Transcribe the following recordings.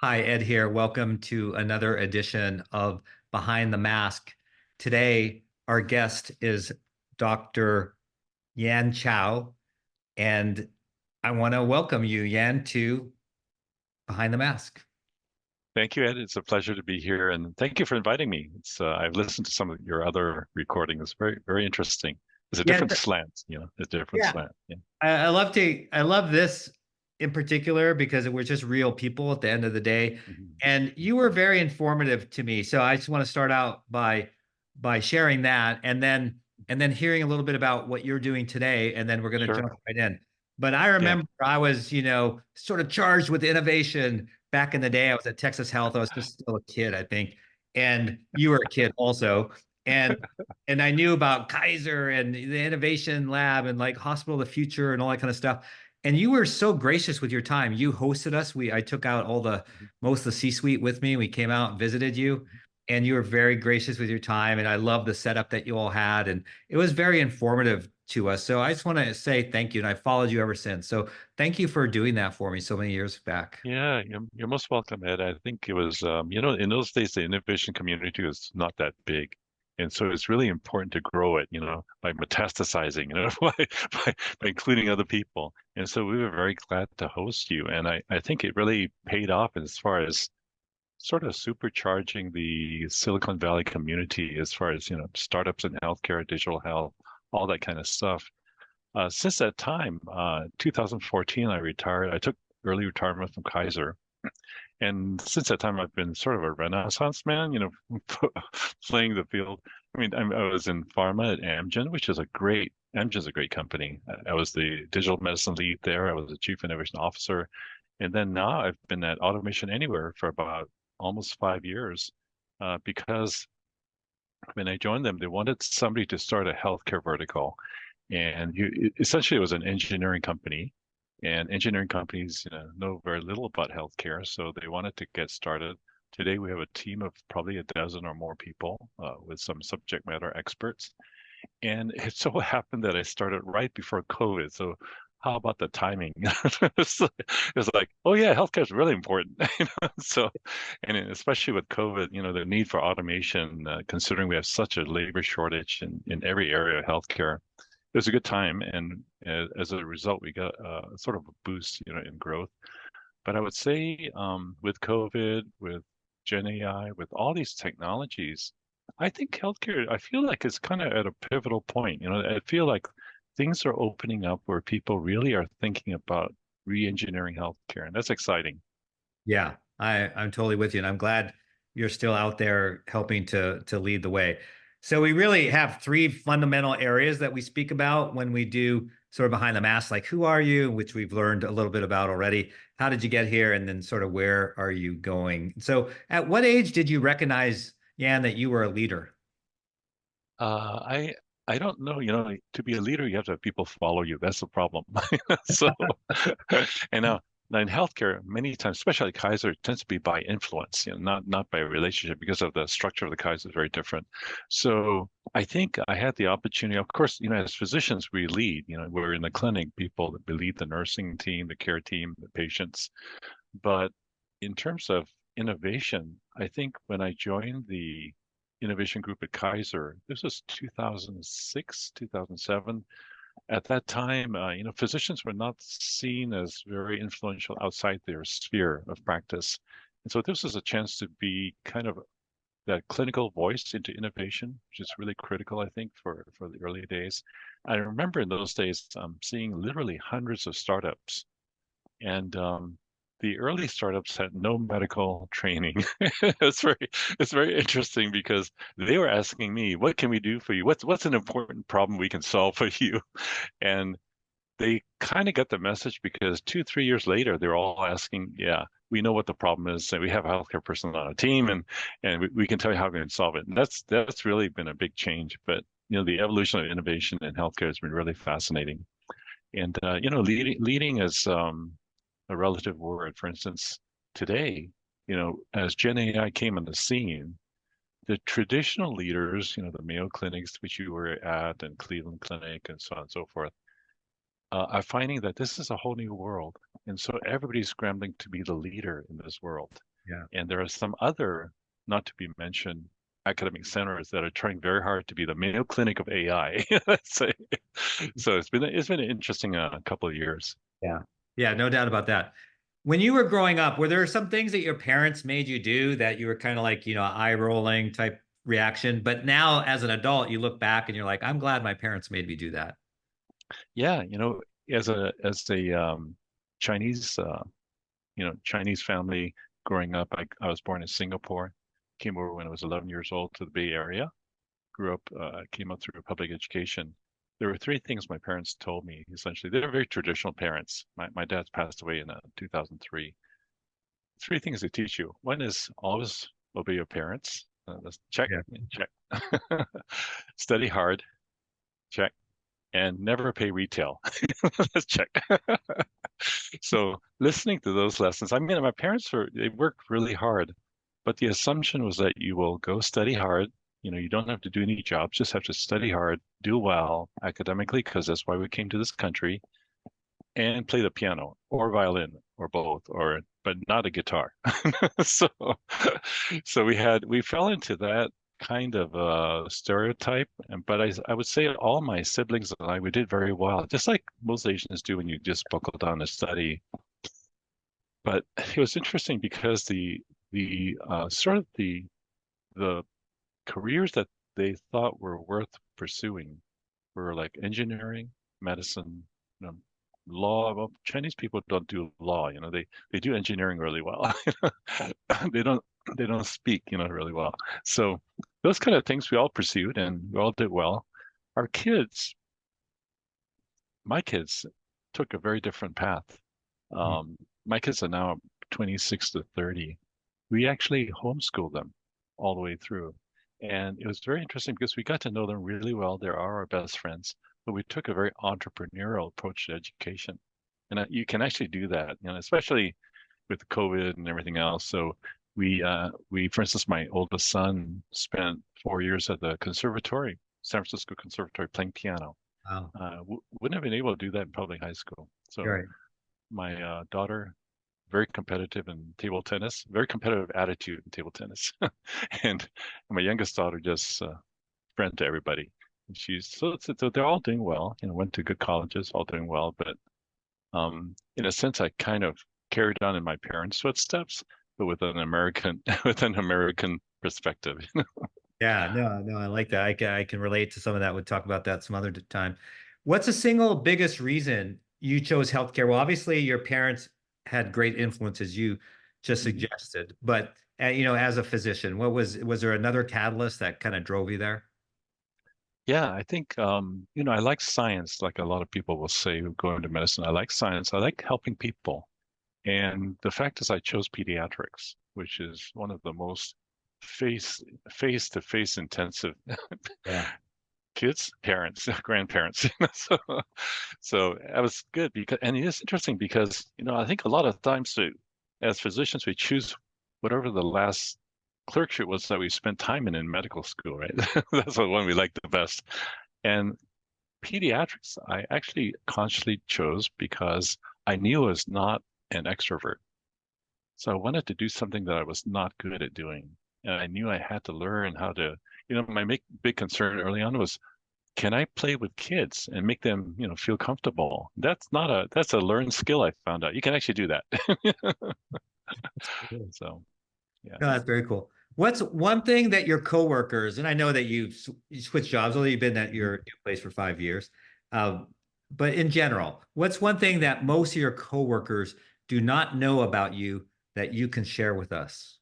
Hi, Ed here. Welcome to another edition of Behind the Mask. Today, our guest is Dr. Yan Chow, and I want to welcome you, Yan, to Behind the Mask. Thank you, Ed. It's a pleasure to be here, and thank you for inviting me. I've listened to some of your other recordings. Very, very interesting. It's a Yeah, different slant, a different yeah. slant. Yeah. I love this in particular because we're just real people at the end of the day. Mhm. And you were very informative to me. So I just want to start out by sharing that and then hearing a little bit about what you're doing today, and then we're going to Sure. jump right in. But I Yeah. remember I was, sort of charged with innovation back in the day. I was at Texas Health. I was just still a kid, I think. And you were a kid also. And and I knew about Kaiser and the innovation lab and like Hospital of the Future and all that kind of stuff. And you were so gracious with your time. You hosted us. I took out all the most of the C-suite with me. We came out and visited you, and you were very gracious with your time. And I love the setup that you all had, and it was very informative to us. So I just want to say thank you, and I followed you ever since. So thank you for doing that for me so many years back. Yeah, you're most welcome, Ed. I think it was, in those days, the innovation community was not that big. And so it's really important to grow it, by metastasizing, by including other people. And so we were very glad to host you. And I think it really paid off as far as sort of supercharging the Silicon Valley community as far as, startups in healthcare, digital health, all that kind of stuff. Since that time, 2014, I retired. I took early retirement from Kaiser. And since that time, I've been sort of a renaissance man, playing the field. I was in pharma at Amgen, Amgen's a great company. I was the digital medicine lead there. I was the chief innovation officer. And then now I've been at Automation Anywhere for about almost 5 years, because when I joined them, they wanted somebody to start a healthcare vertical. And essentially, it was an engineering company, and engineering companies, know very little about healthcare, so they wanted to get started. Today, we have a team of probably a dozen or more people, with some subject matter experts. And it so happened that I started right before COVID. So how about the timing? It's like, oh yeah, healthcare is really important. So, and especially with COVID, the need for automation, considering we have such a labor shortage in every area of healthcare, it was a good time. And as a result, we got sort of a boost, in growth. But I would say, with COVID, with Gen AI, with all these technologies, I think healthcare, I feel like it's kind of at a pivotal point. I feel like things are opening up where people really are thinking about re-engineering healthcare, and that's exciting. Yeah, I'm totally with you, and I'm glad you're still out there helping to lead the way. So we really have three fundamental areas that we speak about when we do sort of behind the mask, like who are you, which we've learned a little bit about already. How did you get here? And then sort of where are you going? So at what age did you recognize, Yan, that you were a leader? Uh, I I don't know, to be a leader, you have to have people follow you. That's the problem. So, and now in healthcare, many times, especially Kaiser, it tends to be by influence, not by relationship, because of the structure of the Kaiser is very different. So I think I had the opportunity. Of course, as physicians, we lead. We're in the clinic, people that we lead the nursing team, the care team, the patients. But in terms of innovation, I think when I joined the innovation group at Kaiser, this was 2006, 2007. At that time, physicians were not seen as very influential outside their sphere of practice. And so this was a chance to be kind of that clinical voice into innovation, which is really critical, I think, for the early days. I remember in those days, seeing literally hundreds of startups, and the early startups had no medical training. It's very it's very interesting because they were asking me, "What can we do for you? What's an important problem we can solve for you?" And they kind of got the message because 2, 3 years later, they're all asking, "Yeah, we know what the problem is, and we have a healthcare person on our team, and we can tell you how we can solve it." And that's really been a big change. But the evolution of innovation in healthcare has been really fascinating. And leading is, a relative word. For instance, today, as Gen AI came on the scene, the traditional leaders, the Mayo clinics, which you were at, and Cleveland Clinic, and so on and so forth, are finding that this is a whole new world. And so everybody's scrambling to be the leader in this world. Yeah. And there are some other, not to be mentioned, academic centers that are trying very hard to be the Mayo Clinic of AI. So, so it's been an interesting couple of years. Yeah. Yeah, no doubt about that. When you were growing up, were there some things that your parents made you do that you were kind of like, eye rolling type reaction? But now as an adult, you look back and you're like, I'm glad my parents made me do that. Yeah, as a Chinese Chinese family growing up, I was born in Singapore, came over when I was 11 years old to the Bay Area, grew up, came up through public education. There were three things my parents told me, essentially. They're very traditional parents. My dad's passed away in 2003. Three things they teach you. One is always obey your parents. That's check, Yeah. check. Study hard, check. And never pay retail. Let's check. So listening to those lessons, I mean, my parents they worked really hard, but the assumption was that you will go study hard. You don't have to do any jobs, just have to study hard, do well academically, because that's why we came to this country, and play the piano or violin or both, but not a guitar. So, so we fell into that kind of stereotype. But I would say all my siblings and we did very well, just like most Asians do when you just buckle down to study. But it was interesting because the careers that they thought were worth pursuing were like engineering, medicine, you know, law. Well, Chinese people don't do law, they do engineering really well. They don't they don't speak, really well. So those kind of things we all pursued and we all did well. Our kids, my kids, took a very different path. Mm. My kids are now 26 to 30. We actually homeschooled them all the way through. And it was very interesting because we got to know them really well. They are our best friends, but we took a very entrepreneurial approach to education. And you can actually do that, especially with COVID and everything else. So for instance, my oldest son spent 4 years at the conservatory, San Francisco Conservatory, playing piano. Wow. Wouldn't have been able to do that in public high school. So Right. my daughter, very competitive in table tennis, very competitive attitude in table tennis. And my youngest daughter just friend to everybody. And so they're all doing well, went to good colleges, all doing well. But in a sense, I kind of carried on in my parents' footsteps, but with an American with an American perspective. Yeah, no, I like that. I can relate to some of that. We'll talk about that some other time. What's the single biggest reason you chose healthcare? Well, obviously your parents had great influence, as you just Mhm. suggested, but as a physician, was there another catalyst that kind of drove you there? Yeah, I think I like science, like a lot of people will say who go into medicine. I like science. I like helping people. And the fact is I chose pediatrics, which is one of the most face face to face intensive Yeah. kids, parents, grandparents. So, so that was good and it is interesting because, I think a lot of times as physicians, we choose whatever the last clerkship was that we spent time in medical school, right? That's the one we like the best. And pediatrics, I actually consciously chose because I knew I was not an extrovert. So I wanted to do something that I was not good at doing. And I knew I had to learn how to, my big concern early on was, can I play with kids and make them, feel comfortable? That's a learned skill I found out. You can actually do that. That's cool. So, yeah. No, that's very cool. What's one thing that your coworkers, and I know that you switched jobs, although you've been at Mhm. your new place for 5 years, um, but in general, what's one thing that most of your coworkers do not know about you that you can share with us?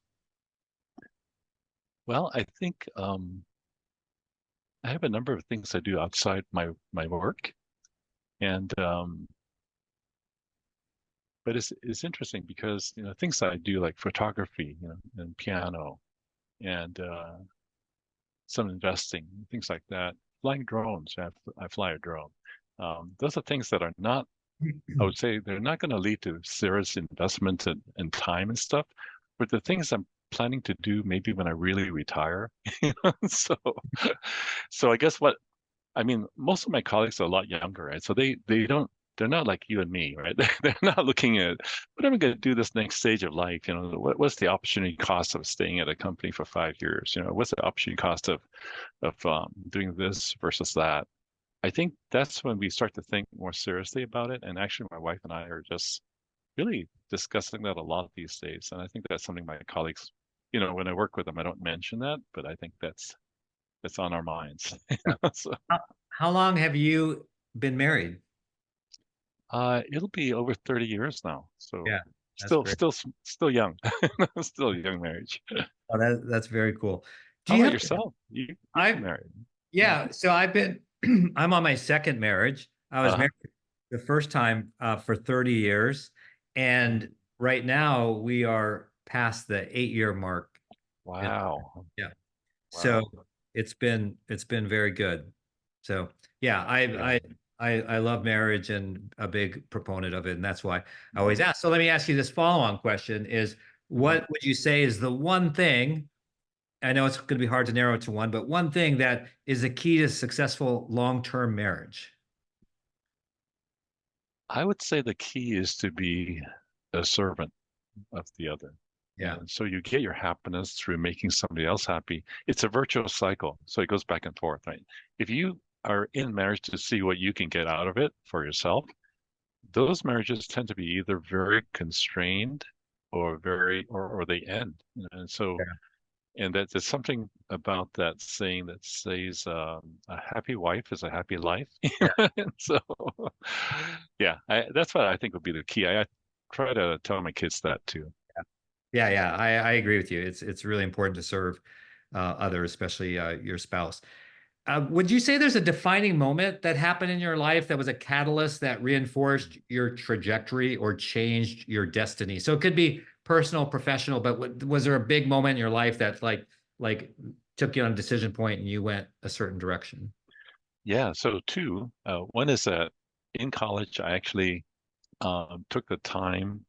Well, I think I have a number of things I do outside my work, and but it's interesting because things that I do like photography, and piano, and some investing, things like that. Flying drones, I fly a drone. Those are things that are not, I would say, they're not going to lead to serious investment and time and stuff, but the things I'm planning to do maybe when I really retire. So, so I guess I mean, most of my colleagues are a lot younger, right? So they don't they're not like you and me, right? They're not looking at what am I going to do this next stage of life? What's the opportunity cost of staying at a company for 5 years? What's the opportunity cost of doing this versus that? I think that's when we start to think more seriously about it. And actually, my wife and I are just really discussing that a lot these days. And I think that's something my colleagues, when I work with them, I don't mention that, but I think that's on our minds. Yeah. So, How long have you been married? it'll be over 30 years now. So Yeah, that's still, great. still, still young, still a young marriage. Oh, that's very very cool. Do How you about have yourself? You've been I married. Yeah. yeah, so I've been I'm on my second marriage. I was Uh-huh. married the first time for 30 years, and right now we are past the 8 year mark. In, Wow. yeah. So Wow. it's been very good. So yeah, Yeah. I love marriage and a big proponent of it, and that's why I always Mhm. ask. So let me ask you this follow-on question: Is Mhm. what would you say is the one thing? I know it's going to be hard to narrow it to one, but one thing that is the key to successful long-term marriage. I would say the key is to be a servant of the other. Yeah, And so you get your happiness through making somebody else happy. It's a virtuous cycle. So it goes back and forth, right? If you are in marriage to see what you can get out of it for yourself, those marriages tend to be either very constrained or or they end. And so, yeah, and that there's something about that saying that says, a happy wife is a happy life. yeah, And so, yeah, that's what I think would be the key. I try to tell my kids that too. yeah, yeah. I agree with you. It's really important to serve others, especially your spouse. Would you say there's a defining moment that happened in your life that was a catalyst that reinforced your trajectory or changed your destiny? So it could be personal, professional, but was there a big moment in your life that like took you on a decision point and you went a certain direction? Yeah, so two. One is that in college, I actually took the time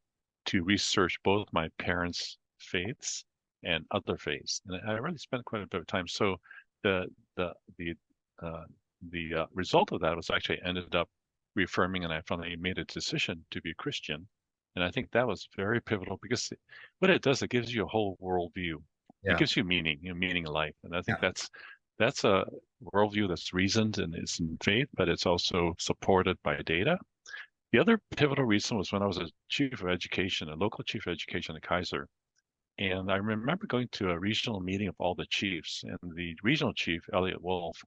to research both my parents' faiths and other faiths, and I really spent quite a bit of time. So the the the uh, the result of that was actually I ended up reaffirming, and I finally made a decision to be a Christian. And I think that was very pivotal because what it does, it gives you a whole worldview. It Yeah, gives you meaning, meaning in life. And I think yeah, that's a worldview that's reasoned and is in faith, but it's also supported by data. The other pivotal reason was when I was a chief of education, a local chief of education at Kaiser. And I remember going to a regional meeting of all the chiefs, and the regional chief, Elliot Wolf,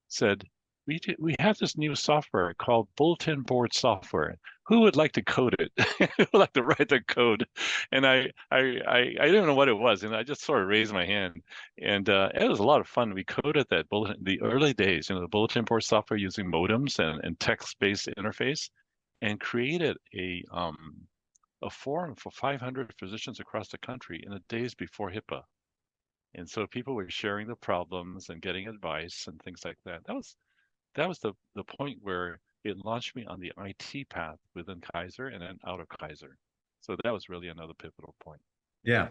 said, we have this new software called bulletin board software. Who would like to code it? Who would like to write the code? And I didn't know what it was, and I just sort of raised my hand. And it was a lot of fun. We coded that bulletin, the early days, the bulletin board software using modems and text-based interface, and created a forum for 500 physicians across the country in the days before HIPAA. And so people were sharing the problems and getting advice and things like that. That was the point where it launched me on the IT path within Kaiser and then out of Kaiser. So that was really another pivotal point. yeah.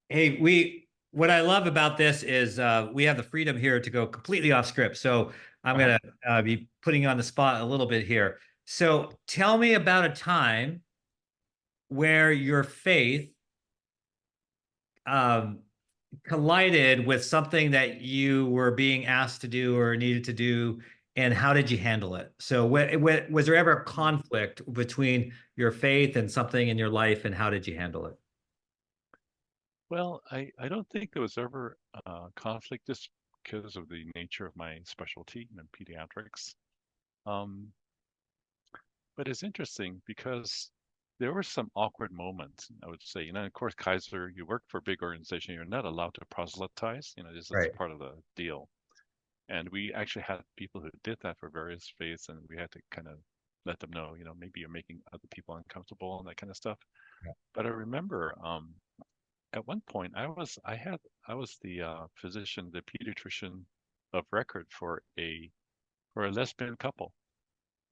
Hey, we what I love about this is we have the freedom here to go completely off script. So I'm Uh-huh. gonna be putting you on the spot a little bit here. So tell me about a time where your faith um, collided with something that you were being asked to do or needed to do, and how did you handle it? So was there ever a conflict between your faith and something in your life, and how did you handle it? Well, I don't think there was ever conflict just because of the nature of my specialty in pediatrics. Um, but it's interesting because there were some awkward moments, I would say. Of course, Kaiser, you work for a big organization, you're not allowed to proselytize. This is Right. part of the deal. And we actually had people who did that for various faiths, and we had to kind of let them know, maybe you're making other people uncomfortable and that kind of stuff. Yeah. But I remember at one point I was the physician, the pediatrician of record for a lesbian couple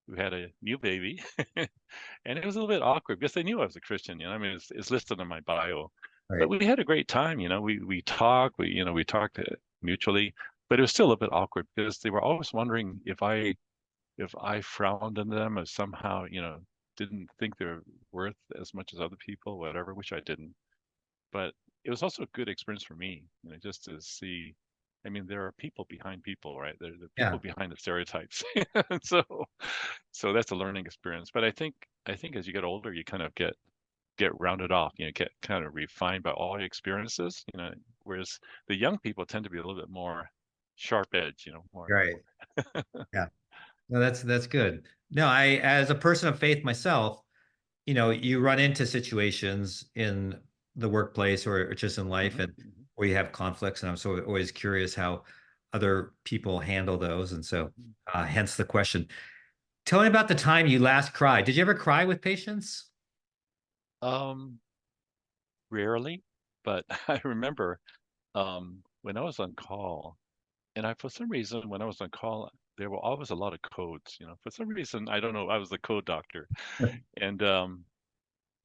who had a new baby, and it was a little bit awkward because they knew I was a Christian. I mean, it's listed in my bio, but Right. we had a great time. We talked, we talked mutually, but it was still a bit awkward because they were always wondering if I if I frowned on them or somehow, didn't think they're worth as much as other people, whatever, which I didn't. But it was also a good experience for me, just to see. I mean, there are people behind people, right? There are people Yeah. behind the stereotypes. And so that's a learning experience. But I think as you get older, you kind of get rounded off, get kind of refined by all your experiences, whereas the young people tend to be a little bit more sharp edge, more. Right. Yeah. No, that's good. No, as a person of faith myself, you run into situations in the workplace or just in life Hmm. and where you have conflicts, and I'm so always curious how other people handle those. And so, Hmm. hence the question. Tell me about the time you last cried. Did you ever cry with patients? Um, Rarely, but I remember when I was on call, and for some reason when I was on call, there were always a lot of codes. For some reason I don't know, I was the code doctor, and um,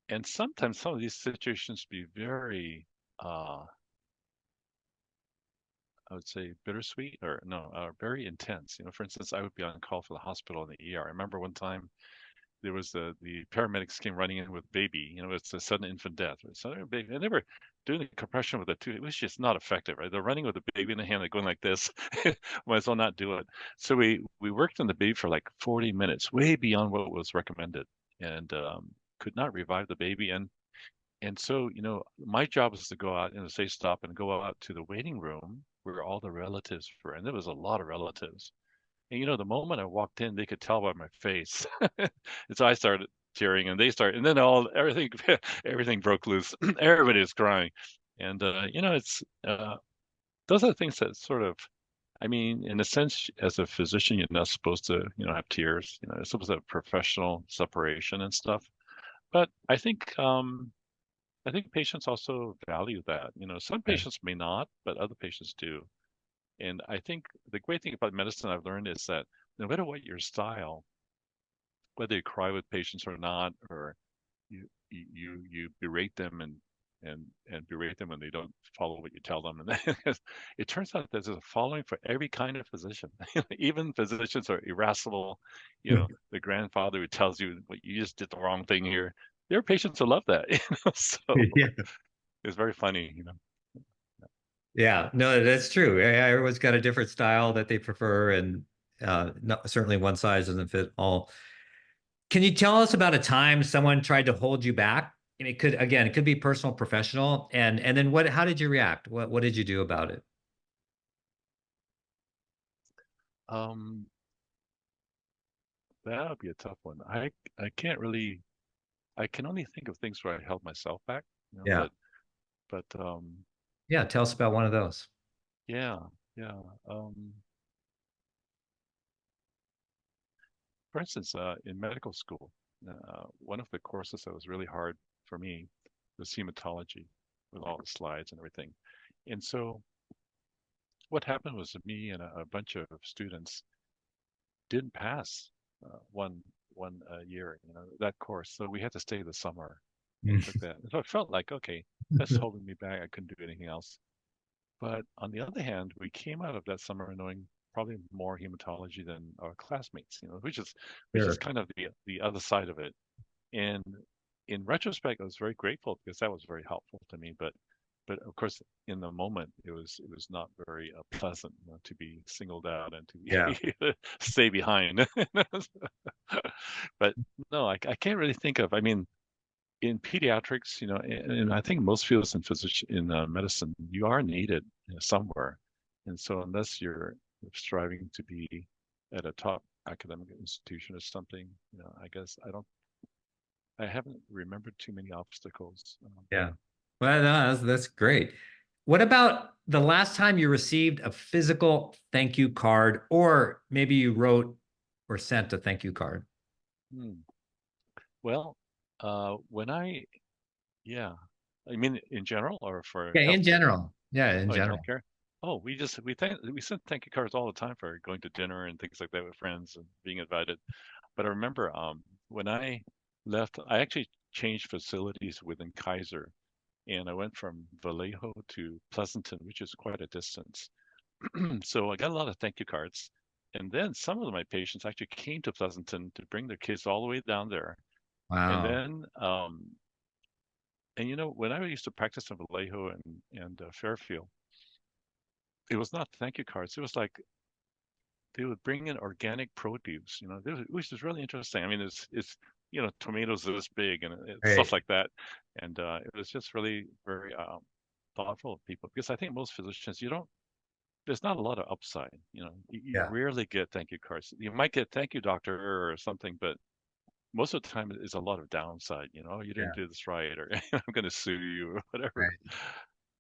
and sometimes some of these situations be very, I would say bittersweet, or no, very intense. For instance, I would be on call for the hospital in the ER. I remember one time there was the paramedics came running in with baby. It's a sudden infant death. Sudden baby, and they were doing the compression with it too. It was just not effective, right? They're running with the baby in the hand, like going like this. Might as well not do it. So we worked on the baby for like 40 minutes, way beyond what was recommended, and could not revive the baby. And so, my job was to go out and say stop and go out to the waiting room where all the relatives were, and there was a lot of relatives. And the moment I walked in, they could tell by my face. And so I started tearing, and they started, and then everything everything broke loose. Everybody was crying, and it's those are the things that sort of. I mean, in a sense, as a physician, you're not supposed to, have tears. You're supposed to have professional separation and stuff. But I think patients also value that. Some Right. patients may not, but other patients do. And I think the great thing about medicine I've learned is that no matter what your style, whether you cry with patients or not, or you berate them and berate them when they don't follow what you tell them, and then it turns out there's a following for every kind of physician. Even physicians are irascible. The grandfather who tells you what you just did the wrong thing here. There are patients who love that. So Yeah. it's very funny. Yeah, no, that's true. Everyone's got a different style that they prefer, and not, certainly one size doesn't fit all. Can you tell us about a time someone tried to hold you back? And it could be personal, professional, and then what? How did you react? What did you do about it? Um, that would be a tough one. I can't really. I can only think of things where I held myself back. Yeah, But yeah. Tell us about one of those. yeah, yeah. Um, for instance, in medical school, one of the courses that was really hard for me was hematology, with all the slides and everything. And so what happened was me and a bunch of students didn't pass one year, that course. So we had to stay the summer and took that. So I felt like, okay, that's holding me back. I couldn't do anything else. But on the other hand, we came out of that summer knowing probably more hematology than our classmates, which is Sure. kind of the other side of it. And in retrospect, I was very grateful because that was very helpful to me. But of course, in the moment, it was not very pleasant, to be singled out and to Yeah. be stay behind. But no, I can't really think of. I mean, in pediatrics, and I think most fields in medicine, you are needed, somewhere. And so unless you're striving to be at a top academic institution or something, I guess I haven't remembered too many obstacles. Yeah. Well, no, that's great. What about the last time you received a physical thank you card, or maybe you wrote or sent a thank you card? Hmm. Well, when yeah, I mean in general or for Yeah, in healthcare? general. Yeah, in Oh, in general. healthcare. Oh, we sent thank you cards all the time for going to dinner and things like that with friends and being invited. But I remember when I left, I actually changed facilities within Kaiser, and I went from Vallejo to Pleasanton, which is quite a distance. So I got a lot of thank you cards, And then some of my patients actually came to Pleasanton to bring their kids all the way down there. And Wow. then, and when I used to practice in Vallejo and Fairfield, it was not thank you cards. It was like they would bring in organic produce, which is really interesting. I mean, it's tomatoes this big and stuff Great. like that, and it was just really very thoughtful of people because I think most physicians you don't there's not a lot of upside. You Yeah. rarely get thank you cards. You might get thank you doctor or something, but most of the time it's a lot of downside. You didn't Yeah. do this right, or I'm going to sue you or whatever. Right.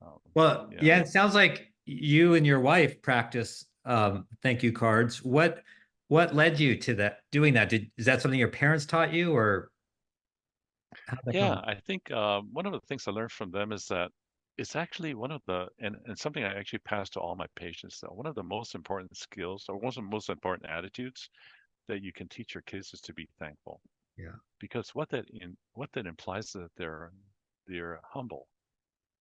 Um, Well, yeah. yeah, it sounds like you and your wife practice thank you cards. What led you to that doing that? Is that something your parents taught you or how'd that Yeah, come? I think one of the things I learned from them is that it's actually one of and something I actually pass to all my patients, that one of the most important skills or one of the most important attitudes that you can teach your kids is to be thankful. Yeah. Because what that implies is that they're humble.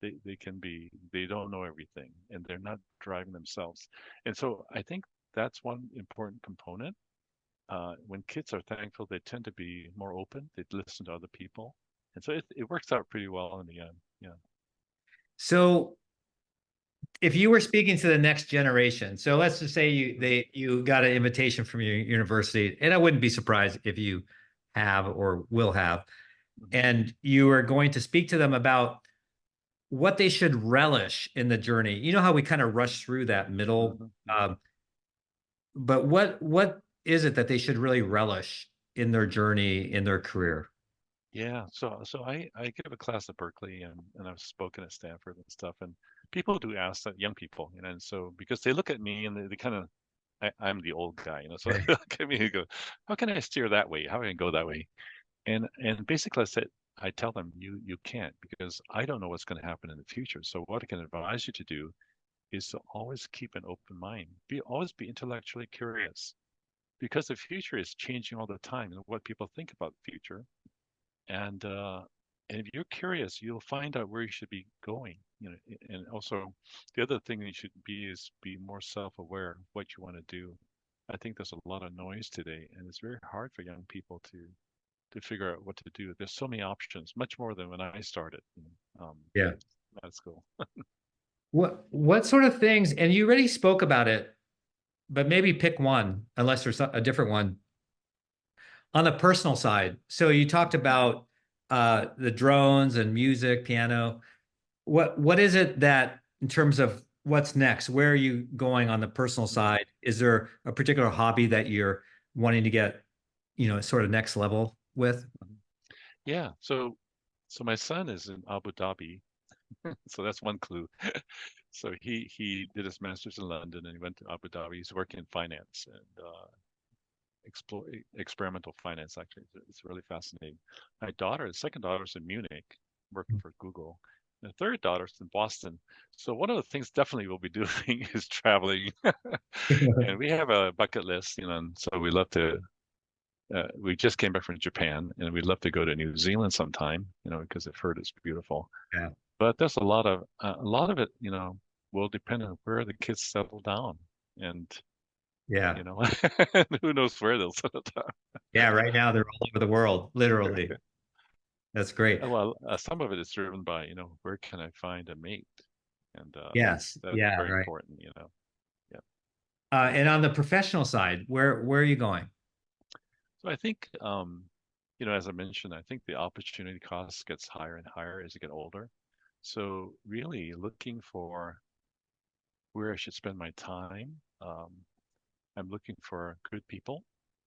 They don't know everything and they're not driving themselves. And so I think that's one important component. When kids are thankful, they tend to be more open. They listen to other people, and so it works out pretty well in the end. Yeah. So if you were speaking to the next generation, so let's just say you got an invitation from your university, and I wouldn't be surprised if you have or will have, Hmm. and you are going to speak to them about what they should relish in the journey. You know how we kind of rush through that middle, Hmm. Hmm. but what is it that they should really relish in their journey in their career? Yeah. So I give a class at Berkeley and I've spoken at Stanford and stuff, and people do ask that young people, and so because they look at me and they kind of I'm the old guy, so Right. they look at me and go, how can I steer that way? How can I go that way? And basically I tell them you can't because I don't know what's going to happen in the future. So what I can advise you to do is to always keep an open mind. Always be intellectually curious because the future is changing all the time and what people think about the future. And and if you're curious, you'll find out where you should be going. And also the other thing that you should be is be more self-aware of what you want to do. I think there's a lot of noise today, and it's very hard for young people to figure out what to do. There's so many options, much more than when I started Yeah. at school. What sort of things, and you already spoke about it, but maybe pick one, unless there's a different one on the personal side. So you talked about the drones and music, piano. What is it that in terms of what's next? Where are you going on the personal Mhm. side? Is there a particular hobby that you're wanting to get, sort of next level with? Mhm. Yeah, so my son is in Abu Dhabi, so that's one clue. So he did his master's in London and he went to Abu Dhabi. He's working in finance and explore experimental finance. Actually, it's really fascinating. My daughter, the second daughter, is in Munich, working for Google. The third daughter's in Boston. So one of the things definitely we'll be doing is traveling, and we have a bucket list, and so we love to. We just came back from Japan, and we'd love to go to New Zealand sometime, because I've heard it's beautiful. Yeah. But there's a lot of it, will depend on where the kids settle down, and Yeah. you know, who knows where they'll settle down. Yeah. Right now they're all over the world, literally. That's great. Well, some of it is driven by, where can I find a mate, and Yes. that's Yeah. very Right. important. Yeah. And on the professional side, where are you going? So I think, as I mentioned, I think the opportunity cost gets higher and higher as you get older. So really looking for where I should spend my time. I'm looking for good people,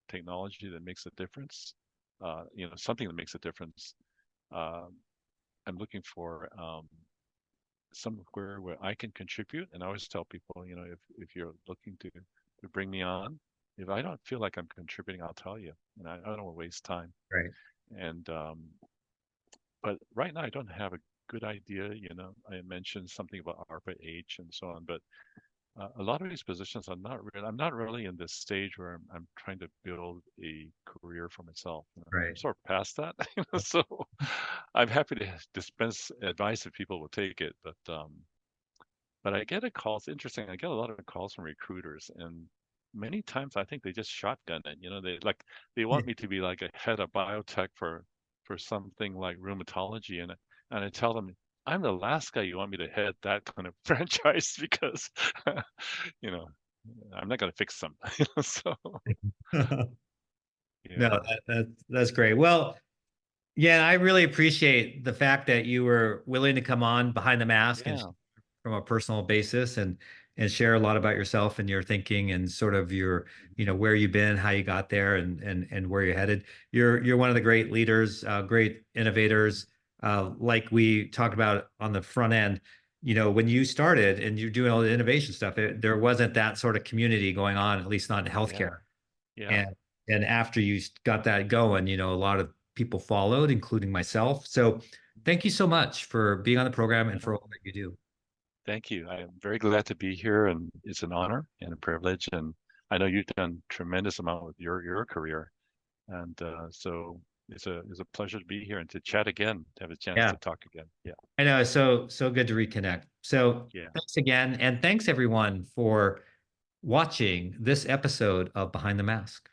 technology that makes a difference, something that makes a difference. Um, I'm looking for somewhere where I can contribute. And I always tell people, if you're looking to bring me on, if I don't feel like I'm contributing, I'll tell you. And I don't want to waste time. Right. And but right now I don't have a good idea. I mentioned something about ARPA H and so on, but a lot of these positions I'm not really in this stage where I'm trying to build a career for myself. I'm Right. sort of past that, so I'm happy to dispense advice if people will take it. But I get a call. It's interesting. I get a lot of calls from recruiters, and many times I think they just shotgun it. They want me to be like a head of biotech for something like rheumatology, and I tell them I'm the last guy you want me to head that kind of franchise because you know I'm not going to fix them. So No, yeah, that's great. Well, yeah, I really appreciate the fact that you were willing to come on behind the mask and yeah, from a personal basis and share a lot about yourself and your thinking and sort of your, where you've been, how you got there and where you're headed. You're one of the great leaders, great innovators. Like we talked about on the front end, when you started and you're doing all the innovation stuff, there wasn't that sort of community going on, at least not in yeah, healthcare. yeah. And after you got that going, a lot of people followed, including myself. So thank you so much for being on the program and for No, all that you do. thank you. I am very glad to be here, and it's an honor and a privilege. And I know you've done tremendous amount with your career, and so it's a pleasure to be here and to chat again, to have a chance Yeah, to talk again. Yeah, I know. It's so good to reconnect. So yeah. thanks again. And thanks everyone for watching this episode of Behind the Mask.